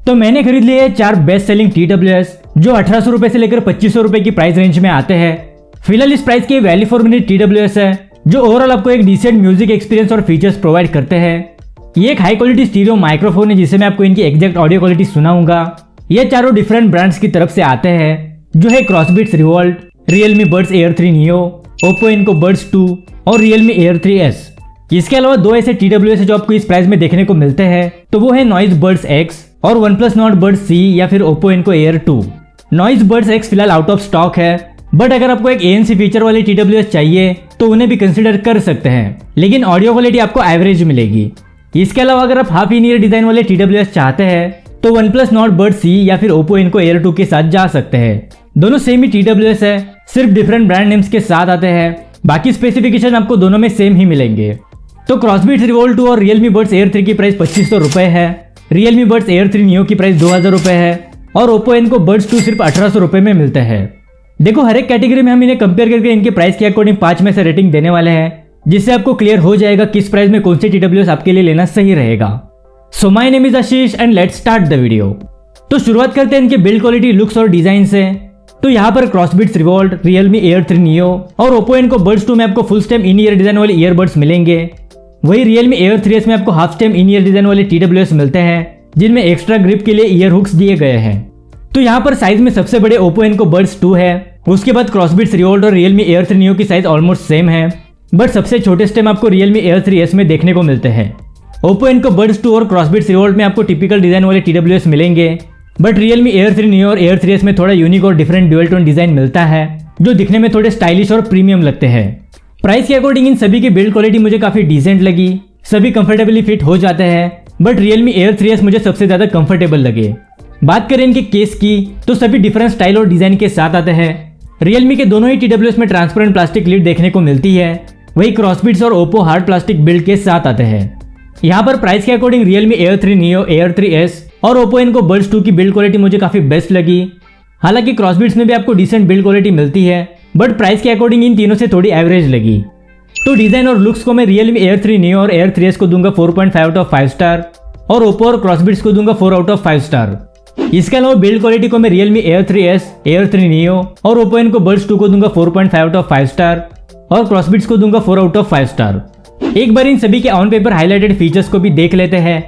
तो मैंने खरीद लिए 4 बेस्ट सेलिंग TWS जो 1800 रुपए से लेकर 2500 रुपए की प्राइस रेंज में आते हैं। फिलहाल इस प्राइस की वैल्यू फॉर मनी TWS है जो ओवरऑल आपको एक डिसेंट म्यूजिक एक्सपीरियंस और फीचर्स प्रोवाइड करते हैं। ये एक हाई क्वालिटी स्टीरियो माइक्रोफोन है जिसे मैं आपको इनकी एग्जैक्ट ऑडियो क्वालिटी सुनाऊंगा। ये चारों डिफरेंट ब्रांड्स की तरफ से आते हैं जो है Crossbeats revolt, Realme Buds Air 3 Neo, Oppo Enco Buds 2 और Realme Air 3s। इसके अलावा 2 ऐसे TWS है जो आपको इस प्राइस में देखने को मिलते हैं, तो वो है Noise Buds X और OnePlus Nord Buds C या फिर Oppo Enco Air 2। Noise Buds X फिलहाल आउट ऑफ स्टॉक है, बट अगर आपको एक ANC फीचर वाली TWS चाहिए तो उन्हें भी कंसिडर कर सकते हैं, लेकिन ऑडियो क्वालिटी आपको एवरेज मिलेगी। इसके अलावा अगर आप हाफ इन ईयर डिजाइन वाले TWS चाहते हैं तो OnePlus Nord Buds C या फिर Oppo Enco Air 2 के साथ जा सकते हैं। दोनों सेम ही TWS है, सिर्फ डिफरेंट ब्रांड नेम्स के साथ आते हैं। बाकी स्पेसिफिकेशन आपको दोनों में सेम ही मिलेंगे। तो क्रॉसबीट्स रिवोल्ट 2 और Realme Buds Air 3 की प्राइस 2500 रुपए है, Realme Buds Air 3 Neo की प्राइस 2000 रुपए है और Oppo Enco Buds 2 सिर्फ 1800 रुपए में मिलते हैं। देखो, हर एक कैटेगरी में हम इन्हें कंपेयर करके इनके प्राइस के अकॉर्डिंग 5 में से रेटिंग देने वाले हैं, जिससे आपको क्लियर हो जाएगा किस प्राइस में कौन सी TWS आपके लिए लेना सही रहेगा। So my name is Ashish and let's start the video. तो शुरुआत करते हैं इनके बिल्ड क्वालिटी, लुक्स और डिजाइन से। तो यहाँ पर Crossbeats revolt, Realme Air 3 Neo और Oppo Enco Buds 2 में आपको full stem in year design वाले ईयरबड्स मिलेंगे। वही Realme Air 3s में आपको half stem in year design वाले TWS मिलते हैं जिनमें एक्स्ट्रा ग्रिप के लिए ईयर हुक्स दिए गए हैं। तो यहाँ पर साइज में सबसे बड़े Oppo Enco Buds 2 है, उसके बाद क्रॉसबीट्स रिवोल्ट और Realme Air 3 Neo की साइज ऑलमोस्ट सेम है, बट सबसे छोटे स्टेम आपको Realme Air 3s में देखने को मिलते हैं। Oppo Enco Buds 2 और क्रॉसबीट्स रिवोल्ट में आपको टिपिकल डिजाइन वाले TWS मिलेंगे, बट Realme Air 3 Neo और Air 3s में थोड़ा यूनिक और डिफरेंट ड्यूअल टोन डिजाइन मिलता है जो दिखने में थोड़े स्टाइलिश और प्रीमियम लगते हैं। प्राइस के अकॉर्डिंग इन सभी की बिल्ड क्वालिटी मुझे काफी डिसेंट लगी, सभी कंफर्टेबली फिट हो जाते हैं, बट Realme Air 3s मुझे सबसे ज्यादा कंफर्टेबल लगे। बात करें इनके केस की तो सभी डिफरेंट स्टाइल और डिजाइन के साथ आते हैं। Realme के दोनों ही TWS में ट्रांसपेरेंट प्लास्टिक लिड देखने को मिलती है, वही क्रॉसबीट्स और Oppo हार्ड प्लास्टिक बिल्ड के साथ आते हैं। यहाँ पर प्राइस के according Realme Air 3 Neo, Air 3s और Oppo Enco Buds 2 की बिल्ड क्वालिटी मुझे काफी बेस्ट लगी। हालांकि क्रॉसबीट्स में भी आपको डिसेंट बिल्ड क्वालिटी मिलती है, बट प्राइस के अकॉर्डिंग इन तीनों से थोड़ी एवरेज लगी। तो डिजाइन और लुक्स को मैं Realme Air 3 Neo और Air 3s को दूंगा 4.5 आउट ऑफ 5 स्टार और Oppo और क्रॉसबीट्स को दूंगा 4 आउट ऑफ 5 स्टार। इसके अलावा बिल्ड क्वालिटी को मैं Realme Air 3s, Air 3 Neo और Oppo Enco Buds 2 को दूंगा 4.5 आउट ऑफ 5 स्टार और क्रॉसबीट्स को दूंगा 4 आउट ऑफ 5 स्टार। एक बार इन सभी के ऑन पेपर हाईलाइटेड फीचर्स को भी देख लेते हैं।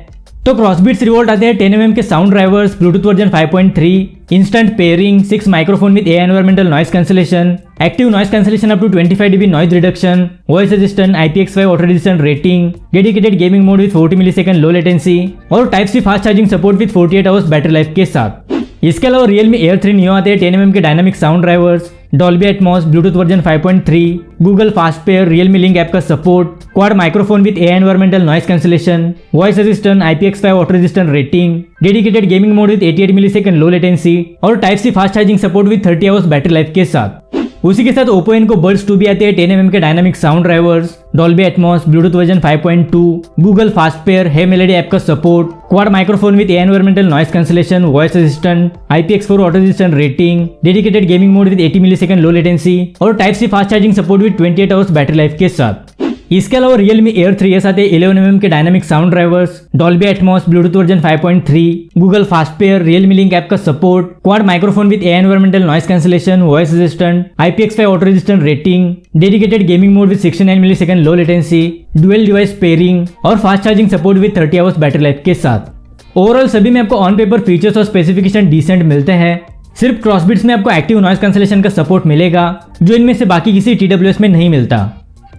तो क्रॉसबीट्स रिवोल्ट आते हैं 10mm के sound drivers, Bluetooth version 5.3, instant pairing, 6 microphone with AI environmental noise cancellation, active noise cancellation up to 25 dB noise reduction, voice assistant, IPX5 water resistant rating, dedicated gaming mode with 40 millisecond low latency और type C fast charging support with 48 hours battery life के साथ। इसके अलावा Realme Air 3 Neo आते हैं 10mm के dynamic sound drivers, Dolby Atmos, Bluetooth version 5.3, Google fast pair, Realme link app का support, quad microphone with AI environmental noise cancellation, voice assistant, IPX5 water resistant rating, dedicated gaming mode with 88 millisecond low latency और type C fast charging support with 30 hours battery life के साथ। उसी के साथ Oppo Enco Buds 2 भी आते हैं 10mm के dynamic sound drivers, Dolby Atmos, Bluetooth version 5.2, Google fast pair, hey Melody app का support, quad microphone with AI environmental noise cancellation, voice assistant, IPX4 water resistant rating, dedicated gaming mode with 80 millisecond low latency और type C fast charging support with 28 hours battery life के साथ। इसके अलावा Realme Air 3s आते हैं 11mm के dynamic sound drivers, Dolby Atmos, Bluetooth version 5.3, Google fast pair, Realme link app का support, quad microphone with AI environmental noise cancellation, voice assistant, IPX5 water resistant rating, dedicated gaming mode with 69 millisecond low latency, dual device pairing और fast charging support with 30 hours battery life के साथ। Overall सभी में आपको on paper features और specification decent मिलते हैं। सिर्फ क्रॉसबीट्स में आपको एक्टिव नॉइस कैंसिलेशन का सपोर्ट मिलेगा जो इनमें से बाकी किसी TWS में नहीं मिलता,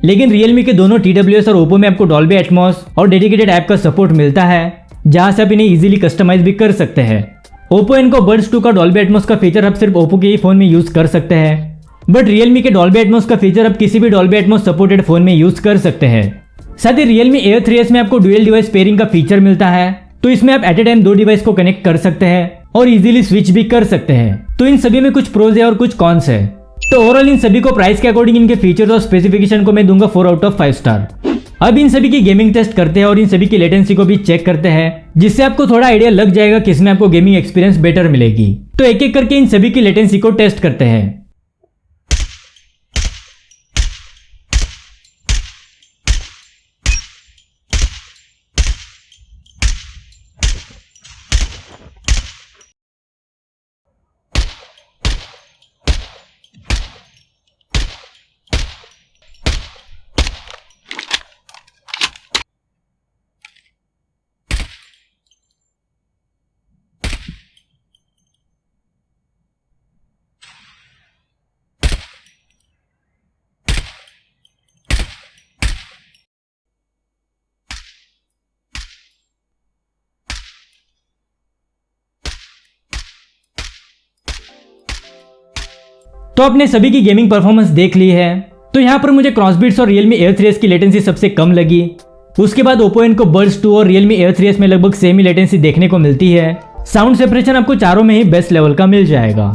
लेकिन Realme के दोनों TWS और Oppo में आपको डॉल्बी एटमॉस और डेडिकेटेड ऐप का सपोर्ट मिलता है, जहां से आप इन्हें इजीली कस्टमाइज भी कर सकते हैं। Oppo Enco Buds 2 का डॉल्बी एटमॉस का फीचर आप सिर्फ Oppo के ही फोन में यूज कर सकते हैं, बट Realme के डॉल्बी एटमॉस का फीचर आप किसी भी डॉल्बी एटमॉस सपोर्टेड फोन में यूज कर सकते हैं। साथ ही Realme Air 3s में आपको डुअल डिवाइस पेयरिंग का फीचर मिलता है, तो इसमें आप एट ए टाइम 2 डिवाइस को कनेक्ट कर सकते हैं और इजीली स्विच भी कर सकते हैं। तो इन सभी में कुछ प्रोज है और कुछ कॉन्स है। तो ओवरऑल इन सभी को प्राइस के अकॉर्डिंग इनके फीचर्स और स्पेसिफिकेशन को मैं दूंगा 4 आउट ऑफ 5 स्टार। अब इन सभी की गेमिंग टेस्ट करते हैं और इन सभी की लेटेंसी को भी चेक करते हैं, जिससे आपको थोड़ा आइडिया लग जाएगा किसमें आपको गेमिंग एक्सपीरियंस बेटर मिलेगी। तो एक एक करके इन सभी की लेटेंसी को टेस्ट करते हैं। तो आपने सभी की गेमिंग परफॉर्मेंस देख ली है। तो यहाँ पर मुझे क्रॉसबीट्स और Realme Air 3s की लेटेंसी सबसे कम लगी। उसके बाद Oppo Enco Buds 2 और Realme Air 3s में लगभग सेम ही लेटेंसी देखने को मिलती है। साउंड सेपरेशन आपको चारों में ही बेस्ट लेवल का मिल जाएगा।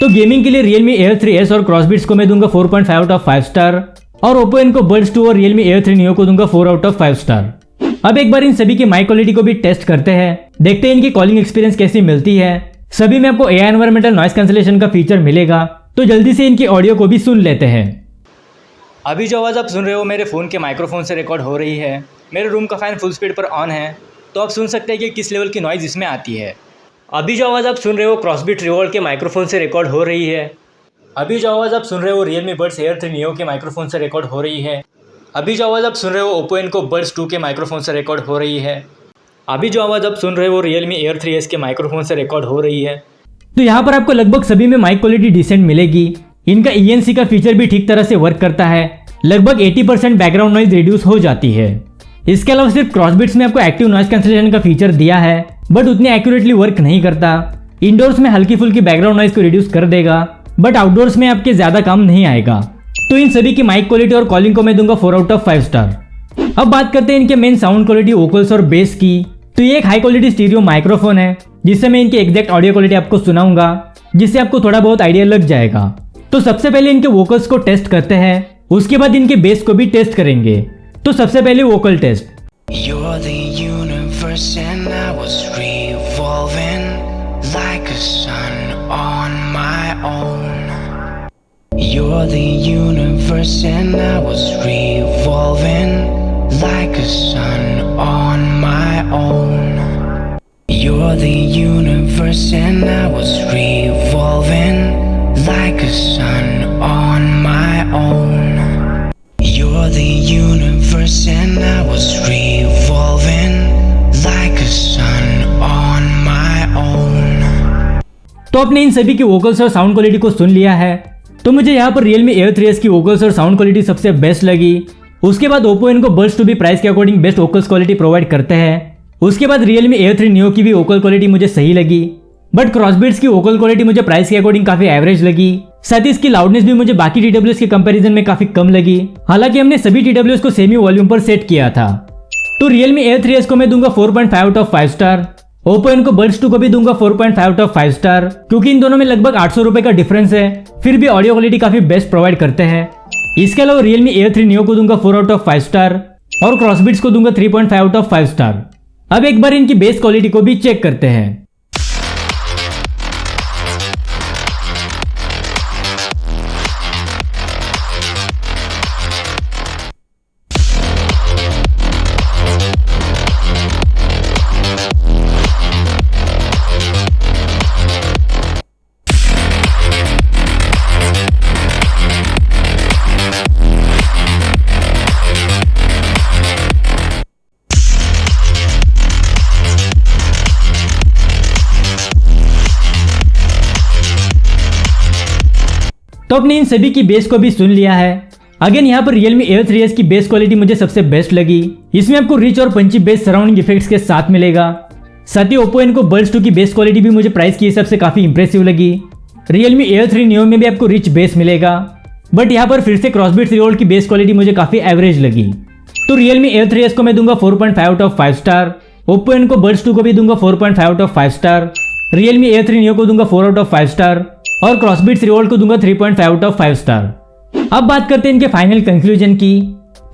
तो गेमिंग के लिए Realme Air 3s और क्रॉसबीट्स को मैं दूंगा 4.5 आउट ऑफ 5 स्टार और Oppo Enco Buds 2 और Realme Air 3 Neo को दूंगा 4 आउट ऑफ 5 स्टार। अब एक बार इन सभी की माइक क्वालिटी को भी टेस्ट करते हैं, देखते हैं इनकी कॉलिंग एक्सपीरियंस कैसी मिलती है। सभी में आपको AI एनवायरमेंटल नॉइस कैंसिलेशन का फीचर मिलेगा, तो जल्दी से इनकी ऑडियो को भी सुन लेते हैं। अभी जो आवाज़ आप सुन रहे हो मेरे फ़ोन के माइक्रोफोन से रिकॉर्ड हो रही है। मेरे रूम का फ़ैन फुल स्पीड पर ऑन है, तो आप सुन सकते हैं कि किस लेवल की नॉइज़ इसमें आती है। अभी जो आवाज़ आप सुन रहे हो क्रॉसबीट रिवॉल्ट के माइक्रोफोन से रिकॉर्ड हो रही है। अभी जो आवाज़ आप सुन रहे हो Realme Buds Air 3 Neo के माइक्रोफोन से रिकॉर्ड हो रही है। अभी जो आवाज़ आप सुन रहे हो Oppo Enco Buds 2 के माइक्रोफोन से रिकॉर्ड हो रही है। अभी जो आवाज़ आप सुन रहे हो Realme Air 3s के माइक्रोफोन से रिकॉर्ड हो रही है। तो यहाँ पर आपको लगभग सभी में माइक क्वालिटी डिसेंट मिलेगी। इनका ENC का फीचर भी ठीक तरह से वर्क करता है। लगभग 80% बैकग्राउंड नॉइज रिड्यूस हो जाती है। इसके अलावा सिर्फ क्रॉसबीट्स में आपको एक्टिव नॉइज कैंसिलेशन का फीचर दिया है, बट उतने एक्यूरेटली वर्क नहीं करता। इंडोर्स में हल्की फुल्की बैकग्राउंड नॉइज को रिड्यूस कर देगा, बट आउटडोर्स में आपके ज्यादा काम नहीं आएगा। तो इन सभी की माइक क्वालिटी और कॉलिंग को मैं दूंगा 4 आउट ऑफ 5 स्टार। अब बात करते हैं इनके मेन साउंड क्वालिटी, वोकल्स और बेस की। तो ये एक हाई क्वालिटी स्टीरियो माइक्रोफोन है, जिससे मैं इनकी एग्जैक्ट ऑडियो क्वालिटी आपको सुनाऊंगा, जिससे आपको थोड़ा बहुत आइडिया लग जाएगा। तो सबसे पहले इनके वोकल्स को टेस्ट करते हैं, उसके बाद इनके बेस को भी टेस्ट करेंगे। तो सबसे पहले vocal test. You're the universe and I was revolving like a sun on my own. You're the universe and I was revolving like a sun on my own. You're the universe and I was revolving like a sun on my own. You're the universe and I was revolving like a sun on my own. तो आपने इन सभी की vocals और sound quality को सुन लिया है। तो मुझे यहाँ पर Realme Air 3s की वोकल्स और साउंड क्वालिटी सबसे बेस्ट लगी। उसके बाद Oppo Enco Buds 2 भी प्राइस के according best vocals quality provide करते हैं। उसके बाद Realme Air 3 Neo की भी वोकल क्वालिटी मुझे सही लगी, बट क्रॉसबीट्स की वोकल क्वालिटी मुझे प्राइस के अकॉर्डिंग काफी एवरेज लगी। साथ ही इसकी लाउडनेस भी मुझे बाकी TWS के कंपैरिजन में काफी कम लगी। हालांकि हमने सभी TWS को सेमी वॉल्यूम पर सेट किया था। तो Realme Air 3s को मैं दूंगा 4.5 out of 5 star. Oppo Enco Buds 2 को भी दूंगा 4.5 आउट ऑफ 5 स्टार, क्योंकि इन दोनों में लगभग 800 रुपए का डिफरेंस है, फिर भी ऑडियो क्वालिटी काफी बेस्ट प्रोवाइड करते हैं। इसके अलावा Realme Air 3 Neo को दूंगा 4 आउट ऑफ 5 स्टार और क्रॉसबीट्स को दूंगा 3.5 आउट ऑफ 5 स्टार। अब एक बार इनकी बेस क्वालिटी को भी चेक करते हैं। तो आपने इन सभी की बेस को भी सुन लिया है। अगेन यहाँ पर Realme Air 3s की बेस क्वालिटी मुझे सबसे बेस्ट लगी। इसमें आपको रिच और पंची बेस सराउंडिंग इफेक्ट्स के साथ मिलेगा। साथ ही Oppo Enco Buds 2 की बेस क्वालिटी भी मुझे प्राइस के हिसाब से काफी इंप्रेसिव लगी। Realme Air 3 Neo में भी आपको रिच बेस मिलेगा, बट यहाँ पर फिर से क्रॉसबीट्स रिवॉल्ट की बेस क्वालिटी मुझे काफी एवरेज लगी। तो Realme Air 3s को मैं दूंगा 4.5 out of 5 star. Oppo Enco Buds 2 को भी दूंगा 4.5 out of 5 star. Realme Air 3 Neo को दूंगा 4 आउट ऑफ 5 स्टार और क्रॉसबीट्स रिवॉल्ट को दूंगा 3.5 आउट ऑफ 5 स्टार। अब बात करते हैं इनके फाइनल कंक्लूजन की।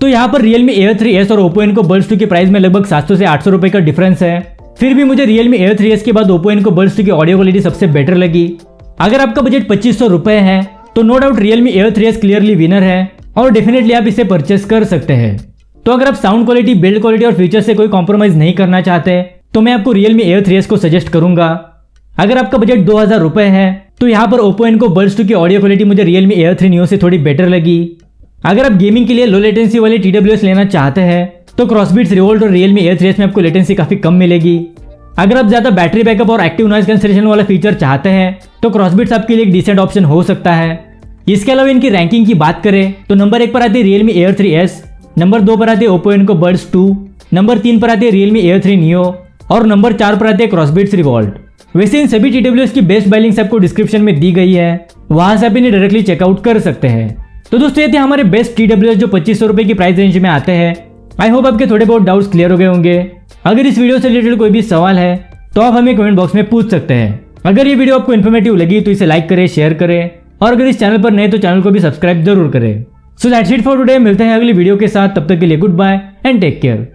तो यहाँ पर Realme Air 3s और Oppo Enco Buds 2 के प्राइस में लगभग 700 से 800 रुपए का डिफरेंस है। फिर भी मुझे Realme Air 3s के बाद Oppo Enco Buds 2 की ऑडियो क्वालिटी सबसे बेटर लगी। अगर आपका बजट 2500 रुपए है तो no doubt Realme Air 3s clearly winner है और डेफिनेटली आप इसे परचेस कर सकते हैं। तो अगर आप साउंड क्वालिटी, बिल्ड क्वालिटी और फीचर से कोई कॉम्प्रोमाइज नहीं करना चाहते तो मैं आपको Realme Air 3s को सजेस्ट करूंगा। अगर आपका बजट 2000 रुपए है तो यहाँ पर Oppo Enco Buds 2 की ऑडियो क्वालिटी मुझे Realme Air 3 Neo से थोड़ी बेटर लगी। अगर आप गेमिंग के लिए लो लेटेंसी वाली TWS लेना चाहते हैं तो क्रॉसबीट्स रिवॉल्ट और Realme Air 3s में आपको लेटेंसी काफी कम मिलेगी। अगर आप ज्यादा बैटरी बैकअप और एक्टिव नॉइज कैंसिलेशन वाला फीचर चाहते हैं तो क्रॉसबीट्स आपके लिए एक डिसेंट ऑप्शन हो सकता है। इसके अलावा इनकी रैंकिंग की बात करें तो नंबर 1 पर आती है Realme Air 3s, नंबर 2 पर आती है Oppo Enco Buds 2, नंबर 3 पर आती है Realme Air 3 Neo और नंबर 4 पर आती है क्रॉसबीट्स रिवॉल्ट। वैसे इन सभी TWS की बेस्ट बाय लिंक्स आपको डिस्क्रिप्शन में दी गई है। वहां से आप इन्हें डायरेक्टली चेकआउट कर सकते हैं। तो दोस्तों ये थे हमारे बेस्ट TWS जो 2500 रुपए की प्राइस रेंज में आते हैं। आई होप आपके थोड़े बहुत डाउट्स क्लियर हो गए होंगे। अगर इस वीडियो से रिलेटेड कोई भी सवाल है तो आप हमें कमेंट बॉक्स में पूछ सकते हैं। अगर ये वीडियो आपको इन्फॉर्मेटिव लगी तो इसे लाइक करें, शेयर करें और अगर इस चैनल पर नए तो चैनल को भी सब्सक्राइब जरूर करें। So that's it for today. मिलते हैं अगली वीडियो के साथ, तब तक के लिए good bye and take care.